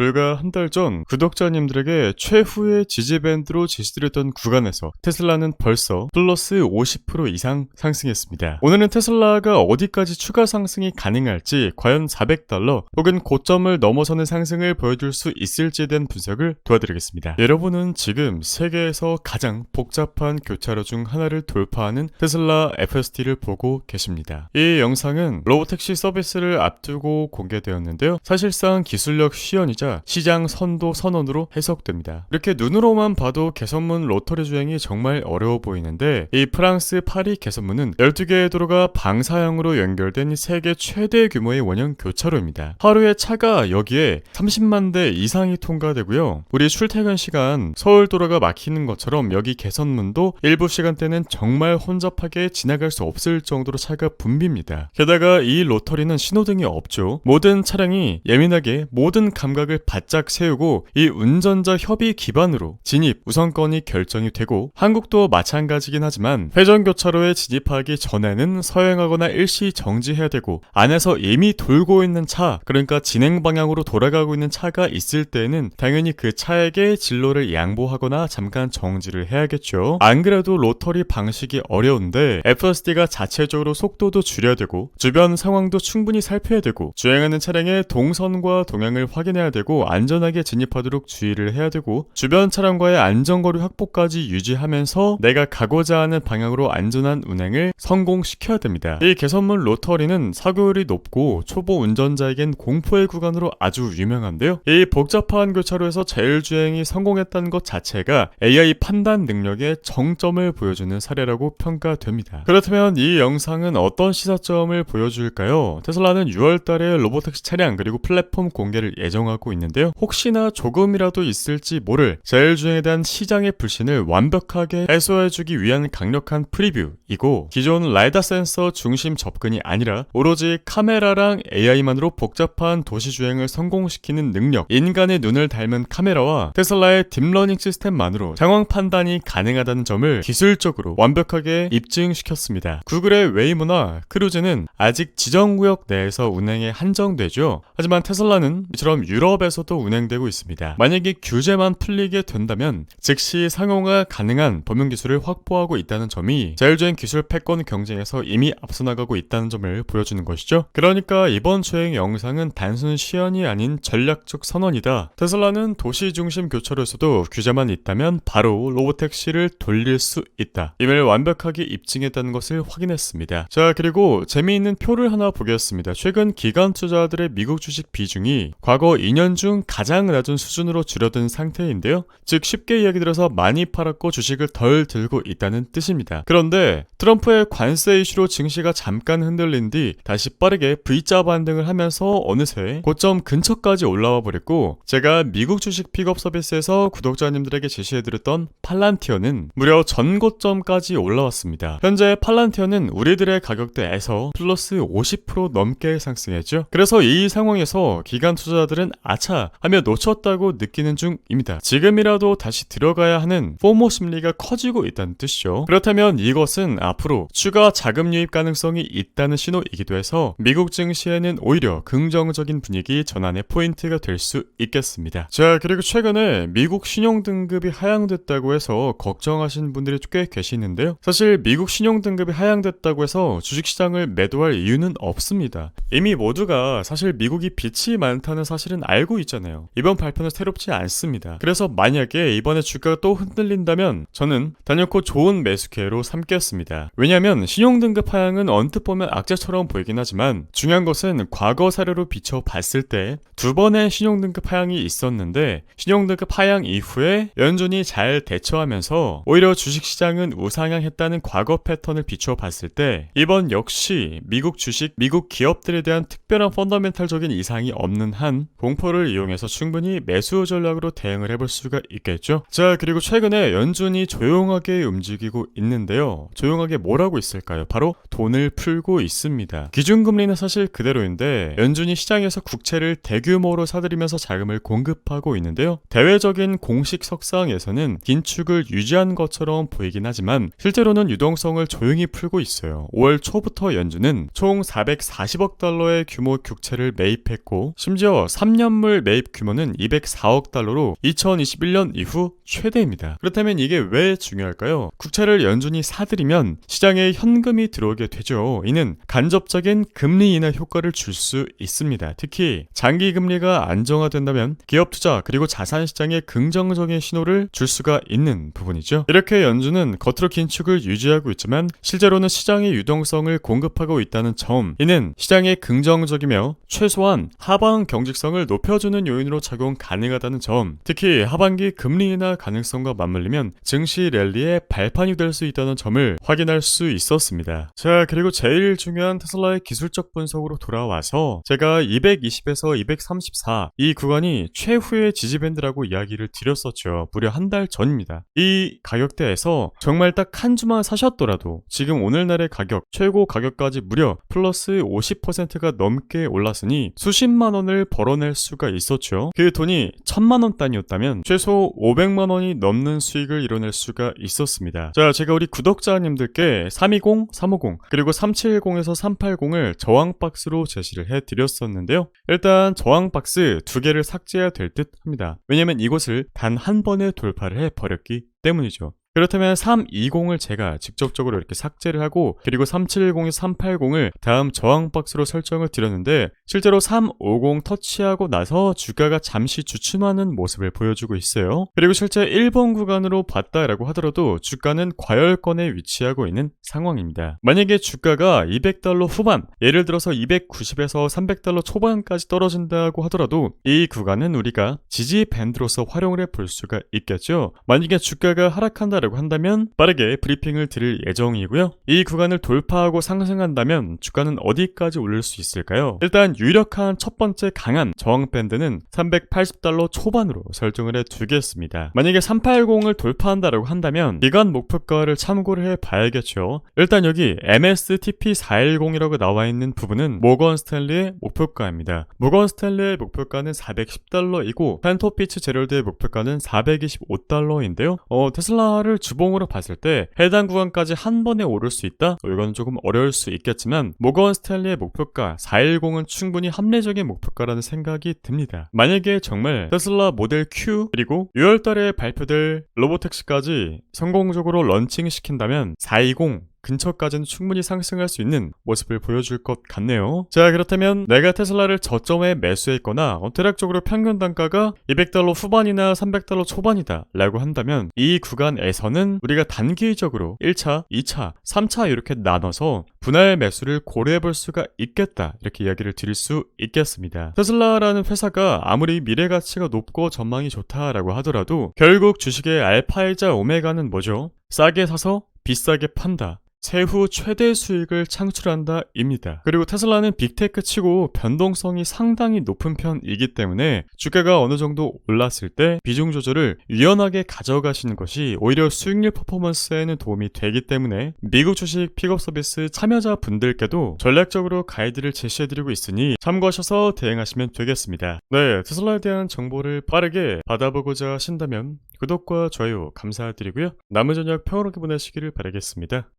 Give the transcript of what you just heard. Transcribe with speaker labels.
Speaker 1: 불과 한 달 전 구독자님들에게 최후의 지지밴드로 제시드렸던 구간에서 테슬라는 벌써 플러스 50% 이상 상승했습니다. 오늘은 테슬라가 어디까지 추가 상승이 가능할지, 과연 $400 혹은 고점을 넘어서는 상승을 보여줄 수 있을지에 대한 분석을 도와드리겠습니다. 여러분은 지금 세계에서 가장 복잡한 교차로 중 하나를 돌파하는 테슬라 FSD를 보고 계십니다. 이 영상은 로보택시 서비스를 앞두고 공개되었는데요. 사실상 기술력 시연이자 시장 선도 선언으로 해석됩니다. 이렇게 눈으로만 봐도 개선문 로터리 주행이 정말 어려워 보이는데, 이 프랑스 파리 개선문은 12개의 도로가 방사형으로 연결된 세계 최대 규모의 원형 교차로입니다. 하루에 차가 여기에 30만 대 이상이 통과되고요. 우리 출퇴근 시간 서울 도로가 막히는 것처럼 여기 개선문도 일부 시간대는 정말 혼잡하게 지나갈 수 없을 정도로 차가 붐빕니다. 게다가 이 로터리는 신호등이 없죠. 모든 차량이 예민하게 모든 감각을 바짝 세우고 이 운전자 협의 기반으로 진입 우선권이 결정이 되고, 한국도 마찬가지긴 하지만 회전교차로에 진입하기 전에는 서행하거나 일시 정지해야 되고, 안에서 이미 돌고 있는 차, 그러니까 진행 방향으로 돌아가고 있는 차가 있을 때는 당연히 그 차에게 진로를 양보하거나 잠깐 정지를 해야겠죠. 안 그래도 로터리 방식이 어려운데 FSD가 자체적으로 속도도 줄여야 되고 주변 상황도 충분히 살펴야 되고 주행하는 차량의 동선과 동향을 확인해야 되고 안전하게 진입하도록 주의를 해야 되고 주변 차량과의 안전거리 확보까지 유지하면서 내가 가고자 하는 방향으로 안전한 운행을 성공시켜야 됩니다. 이 개선문 로터리는 사고율이 높고 초보 운전자에겐 공포의 구간으로 아주 유명한데요. 이 복잡한 교차로에서 자율주행이 성공했다는 것 자체가 AI 판단 능력의 정점을 보여주는 사례라고 평가됩니다. 그렇다면 이 영상은 어떤 시사점을 보여줄까요? 테슬라는 6월달에 로보택시 차량 그리고 플랫폼 공개를 예정하고 있는데요. 혹시나 조금이라도 있을지 모를 자율주행에 대한 시장의 불신을 완벽하게 해소해주기 위한 강력한 프리뷰이고, 기존 라이다 센서 중심 접근이 아니라 오로지 카메라랑 AI만으로 복잡한 도시주행을 성공시키는 능력, 인간의 눈을 닮은 카메라와 테슬라의 딥러닝 시스템만으로 상황 판단이 가능하다는 점을 기술적으로 완벽하게 입증시켰습니다. 구글의 웨이모나 크루즈는 아직 지정구역 내에서 운행에 한정되죠. 하지만 테슬라는 이처럼 유럽에서도 운행되고 있습니다. 만약에 규제만 풀리게 된다면 즉시 상용화 가능한 범용기술을 확보하고 있다는 점이 자율주행 기술 패권 경쟁에서 이미 앞서 나가고 있다는 점을 보여주는 것이죠. 그러니까 이번 주행 영상은 단순 시연이 아닌 전략적 선언이다. 테슬라는 도시 중심 교차로에서도 규제만 있다면 바로 로보택시를 돌릴 수 있다, 임을 완벽하게 입증했다는 것을 확인했습니다. 자, 그리고 재미있는 표를 하나 보겠습니다. 최근 기관 투자들의 미국 주식 비중이 과거 2년 중 가장 낮은 수준으로 줄어든 상태인데요. 즉 쉽게 이야기 들어서 많이 팔았고 주식을 덜 들고 있다는 뜻입니다. 그런데 트럼프의 관세 이슈로 증시가 잠깐 흔들린 뒤 다시 빠르게 V자 반등을 하면서 어느새 고점 근처까지 올라와 버렸고, 제가 미국 주식 픽업 서비스에서 구독자님들에게 제시해드렸던 팔란티어는 무려 전고점까지 올라왔습니다. 현재 팔란티어는 우리들의 가격대에서 플러스 50% 넘게 상승했죠. 그래서 이 상황에서 기관 투자자들은 아차 하며 놓쳤다고 느끼는 중입니다. 지금이라도 다시 들어가야 하는 포모 심리가 커지고 있다는 뜻이죠. 그렇다면 이것은 앞으로 추가 자금 유입 가능성이 있다는 신호이기도 해서 미국 증시에는 오히려 긍정적인 분위기 전환의 포인트가 될 수 있겠습니다. 자, 그리고 최근에 미국 신용등급이 하향됐다고 해서 걱정하시는 분들이 꽤 계시는데요. 사실 미국 신용등급이 하향됐다고 해서 주식시장을 매도할 이유는 없습니다. 이미 모두가 사실 미국이 빚이 많다는 사실은 알고 있잖아요. 이번 발표는 새롭지 않습니다. 그래서 만약에 이번에 주가가 또 흔들린다면 저는 단연코 좋은 매수 기회로 삼겠습니다. 왜냐하면 신용등급 하향은 언뜻 보면 악재처럼 보이긴 하지만 중요한 것은 과거 사례로 비춰봤을 때 두 번의 신용등급 하향이 있었는데 신용등급 하향 이후에 연준이 잘 대처하면서 오히려 주식시장은 우상향했다는 과거 패턴을 비춰봤을 때 이번 역시 미국 주식, 미국 기업들에 대한 특별한 펀더멘탈적인 이상이 없는 한 공포를 이용해서 충분히 매수 전략으로 대응을 해볼 수가 있겠죠. 자, 그리고 최근에 연준이 조용하게 움직이고 있는데요. 조용하게 뭘 하고 있을까요? 바로 돈을 풀고 있습니다. 기준금리는 사실 그대로인데 연준이 시장에서 국채를 대규모로 사들이면서 자금을 공급하고 있는데요. 대외적인 공식 석상에서는 긴축을 유지한 것처럼 보이긴 하지만 실제로는 유동성을 조용히 풀고 있어요. 5월 초부터 연준은 총 $440억 규모 국채를 매입했고 심지어 3년물 선물 매입 규모는 204억 달러로 2021년 이후 최대입니다. 그렇다면 이게 왜 중요할까요? 국채를 연준이 사들이면 시장에 현금이 들어오게 되죠. 이는 간접적인 금리 인하 효과를 줄 수 있습니다. 특히 장기 금리가 안정화된다면 기업 투자 그리고 자산 시장에 긍정적인 신호를 줄 수가 있는 부분이죠. 이렇게 연준은 겉으로 긴축을 유지하고 있지만 실제로는 시장의 유동성을 공급하고 있다는 점, 이는 시장에 긍정적이며 최소한 하방 경직성을 높여주는 요인으로 작용 가능하다는 점, 특히 하반기 금리 인하 가능성과 맞물리면 증시 랠리의 발판이 될 수 있다는 점을 확인할 수 있었습니다. 자, 그리고 제일 중요한 테슬라의 기술적 분석으로 돌아와서 제가 220에서 234 이 구간이 최후의 지지밴드라고 이야기를 드렸었죠. 무려 한 달 전입니다. 이 가격대에서 정말 딱 한 주만 사셨더라도 지금 오늘날의 가격, 최고 가격까지 무려 플러스 50%가 넘게 올랐으니 수십만 원을 벌어낼 수가 있었죠. 그 돈이 1000만 원 단위였다면 최소 500만 원이 넘는 수익을 이뤄낼 수가 있었습니다. 자, 제가 우리 구독자님들께 320, 350 그리고 370에서 380을 저항박스로 제시를 해드렸었는데요. 일단 저항박스 2개를 삭제해야 될 듯 합니다. 왜냐면 이곳을 단 한 번에 돌파를 해버렸기 때문이죠. 그렇다면 320을 제가 직접적으로 이렇게 삭제를 하고 그리고 370에서 380을 다음 저항박스로 설정을 드렸는데 실제로 350 터치하고 나서 주가가 잠시 주춤하는 모습을 보여주고 있어요. 그리고 실제 1번 구간으로 봤다라고 하더라도 주가는 과열권에 위치하고 있는 상황입니다. 만약에 주가가 200달러 후반, 예를 들어서 290에서 300달러 초반까지 떨어진다고 하더라도 이 구간은 우리가 지지 밴드로서 활용을 해볼 수가 있겠죠. 만약에 주가가 하락한다 라고 한다면 빠르게 브리핑을 드릴 예정이고요. 이 구간을 돌파하고 상승한다면 주가는 어디까지 올릴 수 있을까요? 일단 유력한 첫 번째 강한 저항 밴드는 380달러 초반으로 설정을 해두겠습니다. 만약에 380을 돌파한다라고 한다면 기간 목표가를 참고를 해봐야겠죠. 일단 여기 MSTP410이라고 나와 있는 부분은 모건 스탠리의 목표가입니다. 모건 스탠리의 목표가는 410달러이고 펜토피츠 제럴드의 목표가는 425달러인데요. 테슬라를 주봉으로 봤을 때 해당 구간까지 한 번에 오를 수 있다? 이건 조금 어려울 수 있겠지만 모건 스탠리의 목표가 410은 충분히 합리적인 목표가라는 생각이 듭니다. 만약에 정말 테슬라 모델 Q 그리고 6월달에 발표될 로보택시까지 성공적으로 런칭시킨다면 420 근처까지는 충분히 상승할 수 있는 모습을 보여줄 것 같네요. 자, 그렇다면 내가 테슬라를 저점에 매수했거나 대략적으로 평균 단가가 200달러 후반이나 300달러 초반이다 라고 한다면 이 구간에서는 우리가 단기적으로 1차, 2차, 3차 이렇게 나눠서 분할 매수를 고려해 볼 수가 있겠다, 이렇게 이야기를 드릴 수 있겠습니다. 테슬라라는 회사가 아무리 미래 가치가 높고 전망이 좋다라고 하더라도 결국 주식의 알파이자 오메가는 뭐죠? 싸게 사서 비싸게 판다, 세후 최대 수익을 창출한다 입니다. 그리고 테슬라는 빅테크 치고 변동성이 상당히 높은 편이기 때문에 주가가 어느 정도 올랐을 때 비중 조절을 유연하게 가져가시는 것이 오히려 수익률 퍼포먼스에는 도움이 되기 때문에 미국 주식 픽업 서비스 참여자 분들께도 전략적으로 가이드를 제시해드리고 있으니 참고하셔서 대응하시면 되겠습니다. 네, 테슬라에 대한 정보를 빠르게 받아보고자 하신다면 구독과 좋아요 감사드리고요. 남은 저녁 평화롭게 보내시기를 바라겠습니다.